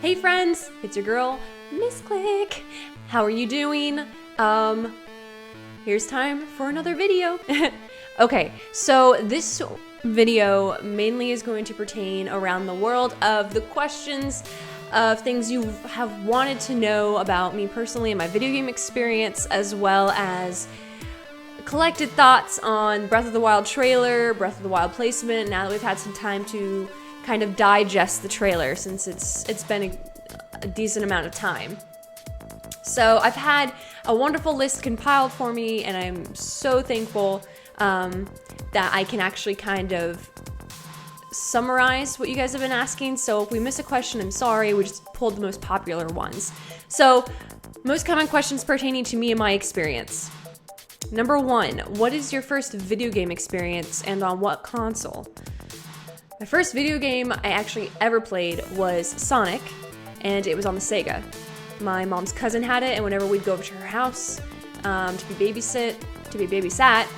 Hey friends, it's your girl, MissClick. How are you doing? Here's time for another video. Okay, so this video mainly is going to pertain around the world of the questions of things you have wanted to know about me personally and my video game experience, as well as collected thoughts on Breath of the Wild trailer, Breath of the Wild placement, now that we've had some time to kind of digest the trailer since it's been a decent amount of time. So I've had a wonderful list compiled for me, and I'm so thankful that I can actually kind of summarize what you guys have been asking. So if we miss a question, I'm sorry, we just pulled the most popular ones. So most common questions pertaining to me and my experience. Number 1, what is your first video game experience and on what console? My first video game I actually ever played was Sonic, and it was on the Sega. My mom's cousin had it, and whenever we'd go over to her house to be babysat,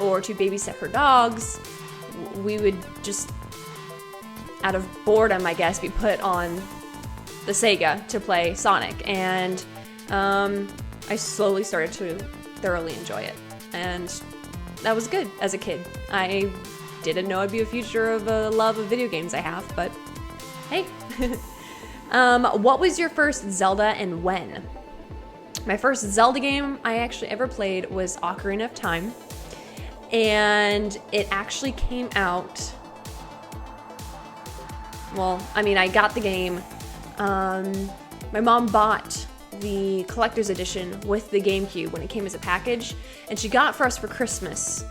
or to babysit her dogs, we would just, out of boredom, I guess, be put on the Sega to play Sonic, and I slowly started to thoroughly enjoy it, and that was good as a kid. I didn't know it'd be a future of a love of video games I have, but hey. What was your first Zelda and when? My first Zelda game I actually ever played was Ocarina of Time, and it actually came out, well, I mean, I got the game. My mom bought the collector's edition with the GameCube when it came as a package, and she got it for us for Christmas.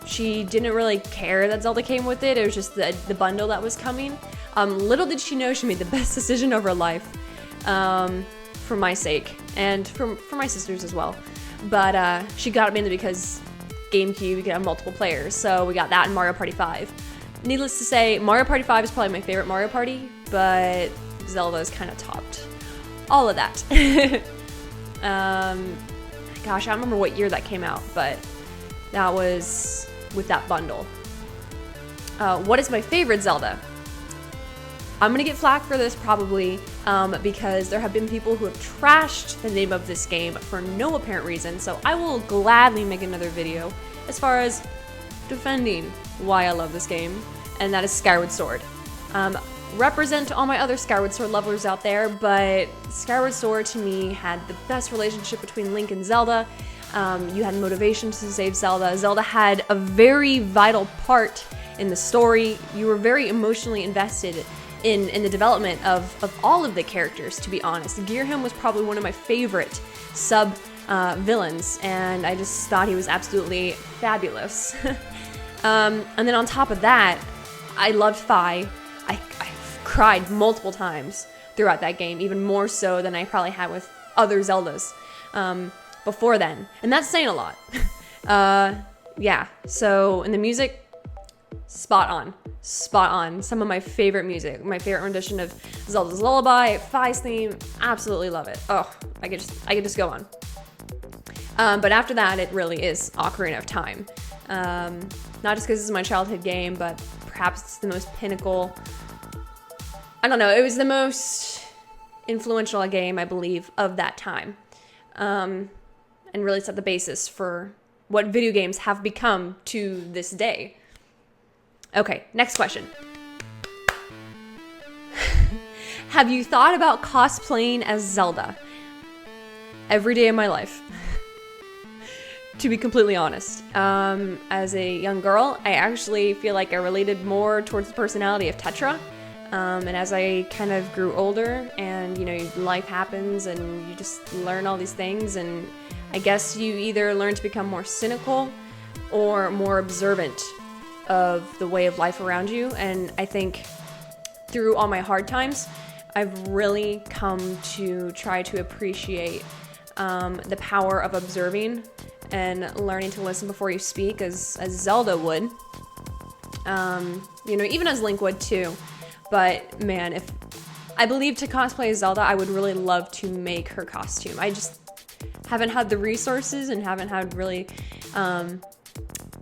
She didn't really care that Zelda came with it. It was just the bundle that was coming. Little did she know she made the best decision of her life, for my sake, and for my sisters as well. But she got it mainly because GameCube, you could have multiple players, so we got that in Mario Party 5. Needless to say, Mario Party 5 is probably my favorite Mario Party, but Zelda is kind of topped all of that. Gosh, I don't remember what year that came out, but that was with that bundle. What is my favorite Zelda? I'm gonna get flack for this probably because there have been people who have trashed the name of this game for no apparent reason, so I will gladly make another video as far as defending why I love this game, and that is Skyward Sword. Represent all my other Skyward Sword lovers out there, but Skyward Sword to me had the best relationship between Link and Zelda. You had motivation to save Zelda. Zelda had a very vital part in the story. You were very emotionally invested in the development of all of the characters, to be honest. Gearham was probably one of my favorite villains, and I just thought he was absolutely fabulous. And then on top of that, I loved Fi. I cried multiple times throughout that game, even more so than I probably had with other Zeldas before then, and that's saying a lot. Yeah, so in the music, spot on. Some of my favorite music, my favorite rendition of Zelda's Lullaby, Fi's theme, absolutely love it. Oh, I could just go on. But after that, it really is Ocarina of Time. Not just because it's my childhood game, but perhaps it's the most pinnacle. I don't know, it was the most influential game, I believe, of that time. And really set the basis for what video games have become to this day. Okay, next question. Have you thought about cosplaying as Zelda? Every day of my life. To be completely honest. As a young girl, I actually feel like I related more towards the personality of Tetra. And as I kind of grew older and, life happens and you just learn all these things, and I guess you either learn to become more cynical or more observant of the way of life around you. And I think through all my hard times, I've really come to try to appreciate the power of observing and learning to listen before you speak, as Zelda would. Even as Link would too. But man, if I believe to cosplay as Zelda, I would really love to make her costume. I just haven't had the resources and haven't had really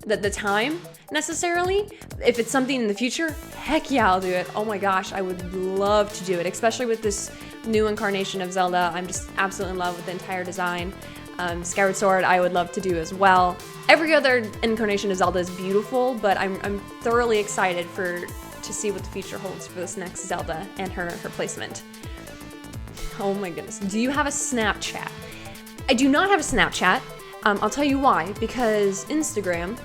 the time necessarily. If it's something in the future, Heck yeah, I'll do it. Oh my gosh, I would love to do it, especially with this new incarnation of Zelda. I'm just absolutely in love with the entire design. Skyward Sword, I would love to do as well. Every other incarnation of Zelda is beautiful, but I'm thoroughly excited to see what the future holds for this next Zelda and her placement. Oh my goodness. Do you have a Snapchat? I do not have a Snapchat. I'll tell you why. Because Instagram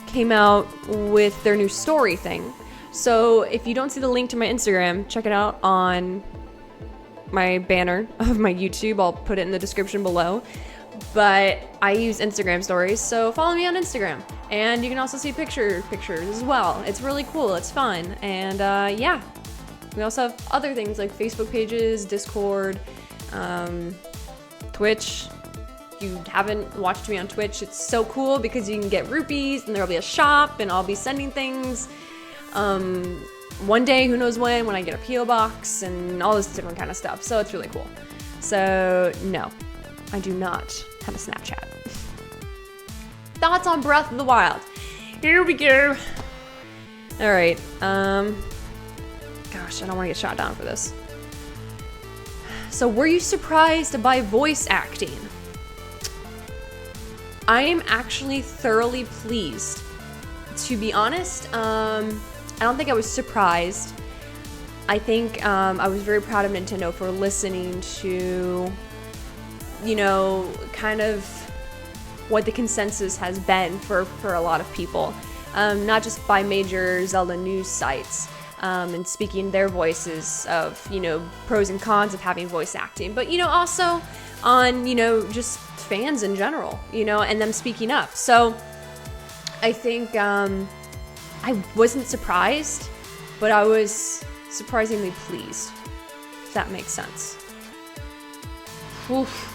came out with their new story thing. So if you don't see the link to my Instagram, check it out on my banner of my YouTube. I'll put it in the description below. But I use Instagram stories, so follow me on Instagram. And you can also see pictures as well. It's really cool, it's fun. And yeah, we also have other things like Facebook pages, Discord, Twitch. If you haven't watched me on Twitch, it's so cool because you can get rupees and there'll be a shop and I'll be sending things. One day, who knows when I get a PO box and all this different kind of stuff. So it's really cool. So no, I do not have a Snapchat. Thoughts on Breath of the Wild? Here we go. All right. Gosh, I don't want to get shot down for this. So were you surprised by voice acting? I am actually thoroughly pleased. To be honest, I don't think I was surprised. I think I was very proud of Nintendo for listening to, you know, kind of what the consensus has been for a lot of people. Not just by major Zelda news sites and speaking their voices of, you know, pros and cons of having voice acting, but, you know, also on, you know, just fans in general, you know, and them speaking up. So I think I wasn't surprised, but I was surprisingly pleased, if that makes sense. Oof.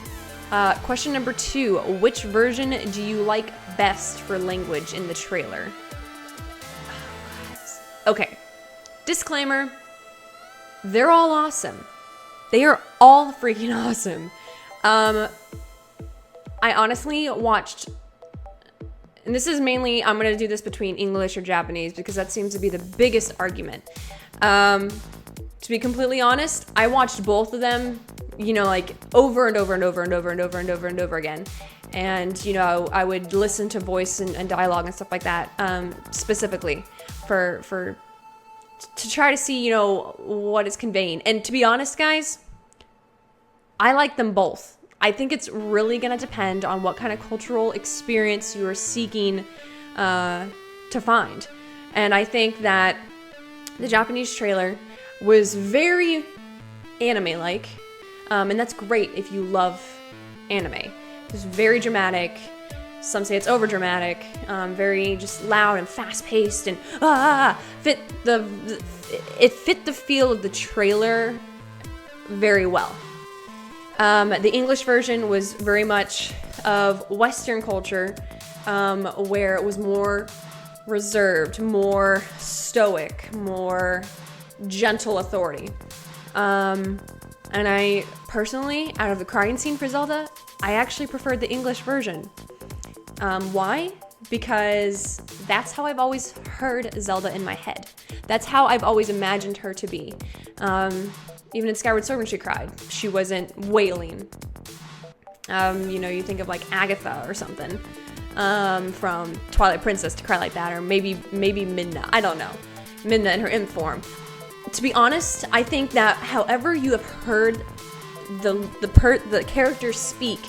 Question number 2, which version do you like best for language in the trailer? Okay, disclaimer, they're all awesome. They are all freaking awesome. I honestly watched, and this is mainly, I'm gonna do this between English or Japanese because that seems to be the biggest argument. To be completely honest, I watched both of them, you know, like over and over and over and over and over and over and over again. And, you know, I would listen to voice and dialogue and stuff like that, specifically to try to see, you know, what it's conveying. And to be honest, guys, I like them both. I think it's really going to depend on what kind of cultural experience you are seeking to find. And I think that the Japanese trailer was very anime-like, and that's great if you love anime. It was very dramatic. Some say it's over-dramatic, very just loud and fast-paced, and it fit the feel of the trailer very well. The English version was very much of Western culture, where it was more reserved, more stoic, more gentle authority. And I personally, out of the crying scene for Zelda, I actually preferred the English version. Why? Because that's how I've always heard Zelda in my head. That's how I've always imagined her to be. Even in Skyward Sword when she cried, she wasn't wailing. You know, you think of like Agatha or something from Twilight Princess to cry like that, or maybe Midna. I don't know. Midna in her imp form. To be honest, I think that however you have heard the characters speak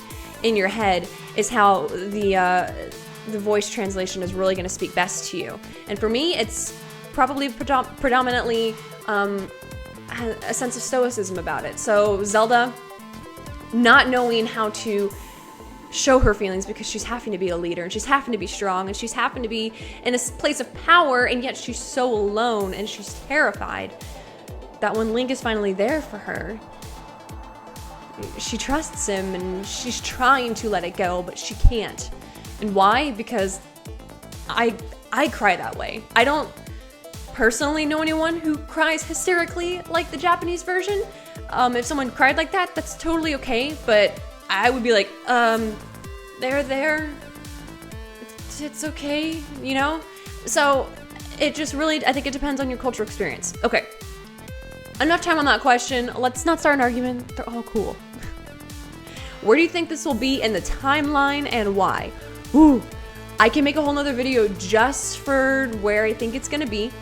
in your head is how the voice translation is really going to speak best to you. And for me, it's probably predominantly a sense of stoicism about it. So Zelda, not knowing how to show her feelings because she's having to be a leader and she's having to be strong and she's having to be in a place of power, and yet she's so alone and she's terrified that when Link is finally there for her, she trusts him and she's trying to let it go, but she can't. And why? Because I cry that way. I don't personally know anyone who cries hysterically like the Japanese version. If someone cried like that, that's totally okay, but I would be like, they're there. It's okay, you know? So it just really, I think it depends on your cultural experience. Okay, enough time on that question. Let's not start an argument. They're all cool. Where do you think this will be in the timeline and why? Ooh, I can make a whole nother video just for where I think it's gonna be.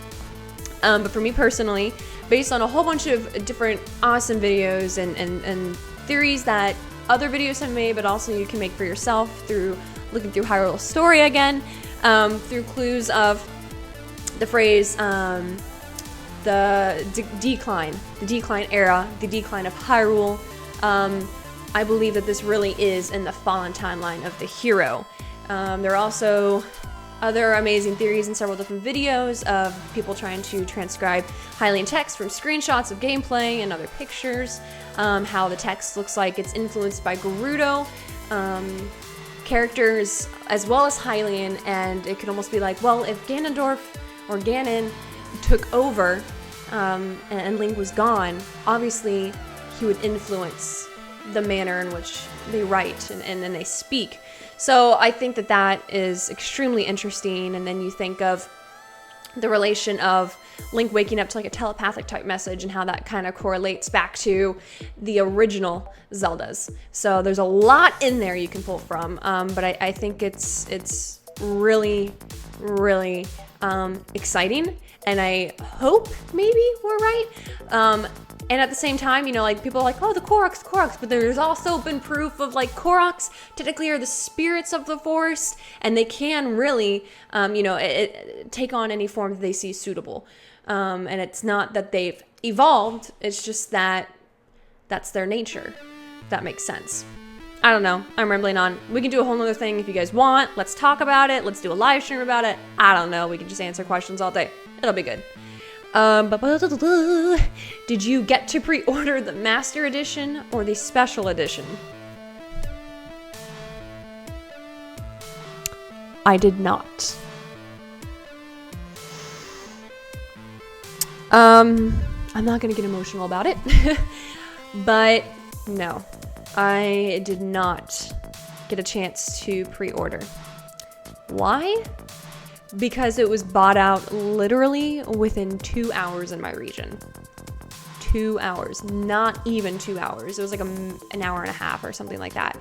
But for me personally, based on a whole bunch of different awesome videos and theories that other videos have made, but also you can make for yourself through looking through Hyrule's story again, through clues of the phrase, the decline era, the decline of Hyrule. I believe that this really is in the fallen timeline of the hero. There are also other amazing theories in several different videos of people trying to transcribe Hylian text from screenshots of gameplay and other pictures, how the text looks like it's influenced by Gerudo characters as well as Hylian, and it could almost be like, well, if Ganondorf or Ganon took over and Link was gone, obviously he would influence the manner in which they write and then they speak. So I think that that is extremely interesting. And then you think of the relation of Link waking up to like a telepathic type message and how that kind of correlates back to the original Zeldas. So there's a lot in there you can pull from, but I think it's really, really exciting, and I hope maybe we're right. And at the same time, you know, like people are like, oh, the Koroks, but there's also been proof of like Koroks technically are the spirits of the forest, and they can really, you know, take on any form that they see suitable. And it's not that they've evolved, it's just that that's their nature. If that makes sense. I don't know. I'm rambling on. We can do a whole nother thing if you guys want. Let's talk about it. Let's do a live stream about it. I don't know. We can just answer questions all day. It'll be good. Did you get to pre-order the Master Edition or the Special Edition? I did not. I'm not gonna get emotional about it, but no, I did not get a chance to pre-order. Why? Because it was bought out literally within 2 hours in my region. 2 hours, not even 2 hours. It was like an hour and a half or something like that.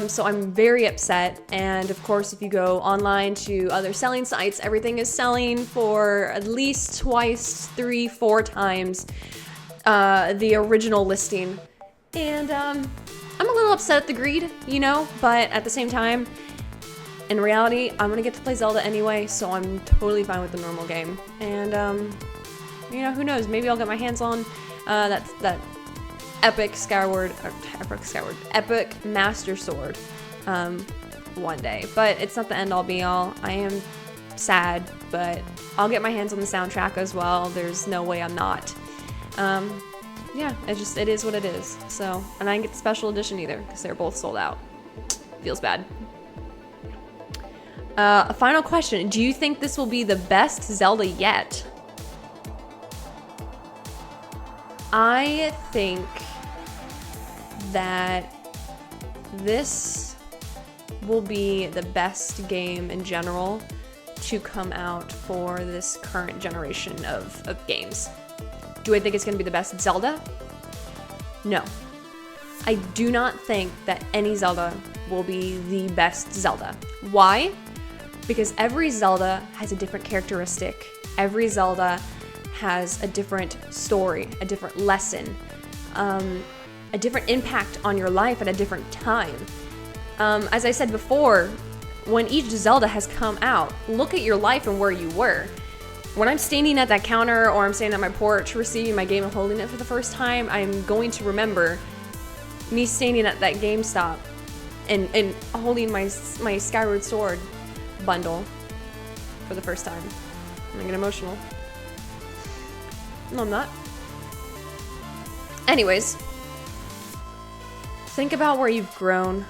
So I'm very upset. And of course, if you go online to other selling sites, everything is selling for at least twice, 3, 4 times the original listing. And I'm a little upset at the greed, you know, but at the same time, in reality, I'm gonna get to play Zelda anyway, so I'm totally fine with the normal game. And, you know, who knows? Maybe I'll get my hands on that epic epic Master Sword one day. But it's not the end-all be-all. I am sad, but I'll get my hands on the soundtrack as well. There's no way I'm not. Yeah, it is what it is. So, and I didn't get the special edition either, because they're both sold out. Feels bad. A final question. Do you think this will be the best Zelda yet? I think that this will be the best game in general to come out for this current generation of games. Do I think it's going to be the best Zelda? No. I do not think that any Zelda will be the best Zelda. Why? Because every Zelda has a different characteristic. Every Zelda has a different story, a different lesson, a different impact on your life at a different time. As I said before, when each Zelda has come out, look at your life and where you were. When I'm standing at that counter or I'm standing at my porch receiving my game and holding it for the first time, I'm going to remember me standing at that GameStop and holding my Skyward Sword bundle for the first time. I'm gonna get emotional. No, I'm not. Anyways, think about where you've grown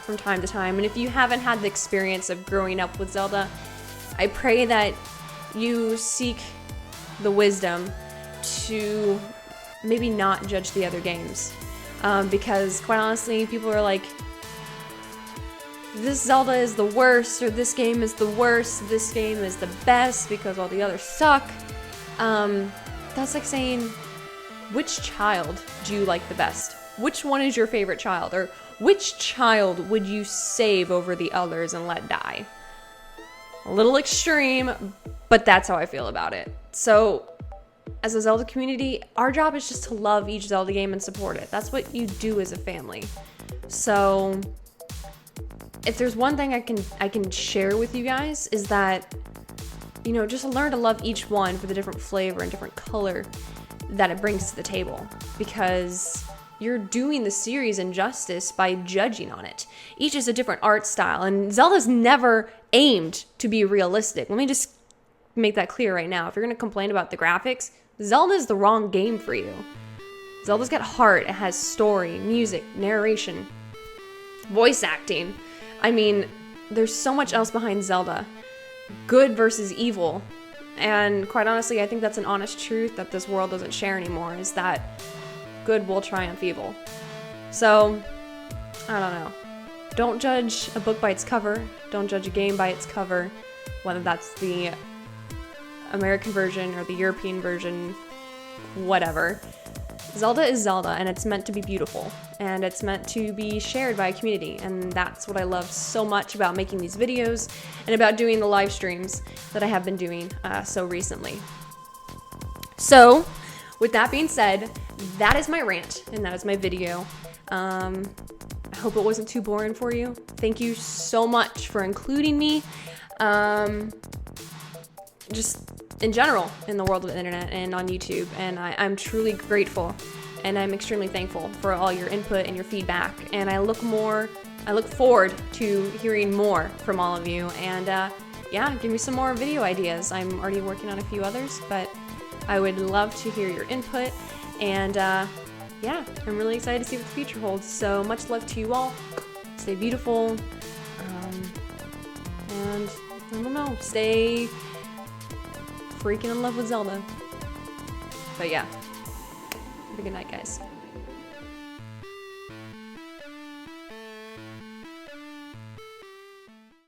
from time to time, and if you haven't had the experience of growing up with Zelda, I pray that you seek the wisdom to maybe not judge the other games, because quite honestly, people are like, this Zelda is the worst, or this game is the worst, this game is the best because all the others suck. That's like saying, which child do you like the best? Which one is your favorite child? Or which child would you save over the others and let die? A little extreme, but that's how I feel about it. So, as a Zelda community, our job is just to love each Zelda game and support it. That's what you do as a family. So, if there's one thing I can share with you guys is that, you know, just learn to love each one for the different flavor and different color that it brings to the table, because you're doing the series injustice by judging on it. Each is a different art style, and Zelda's never aimed to be realistic. Let me just make that clear right now. If you're going to complain about the graphics, Zelda's the wrong game for you. Zelda's got heart. It has story, music, narration, voice acting. I mean, there's so much else behind Zelda. Good versus evil. And quite honestly, I think that's an honest truth that this world doesn't share anymore, is that good will triumph evil. So, I don't know. Don't judge a book by its cover. Don't judge a game by its cover, whether that's the American version or the European version, whatever. Zelda is Zelda, and it's meant to be beautiful, and it's meant to be shared by a community, and that's what I love so much about making these videos and about doing the live streams that I have been doing so recently. So, with that being said, that is my rant, and that is my video. I hope it wasn't too boring for you. Thank you so much for including me. Just in general in the world of the internet and on YouTube, and I'm truly grateful, and I'm extremely thankful for all your input and your feedback, and I look forward to hearing more from all of you, and yeah, give me some more video ideas. I'm already working on a few others, but I would love to hear your input, and yeah, I'm really excited to see what the future holds. So much love to you all. Stay beautiful, and I don't know, stay freaking in love with Zelda. But yeah, have a good night, guys.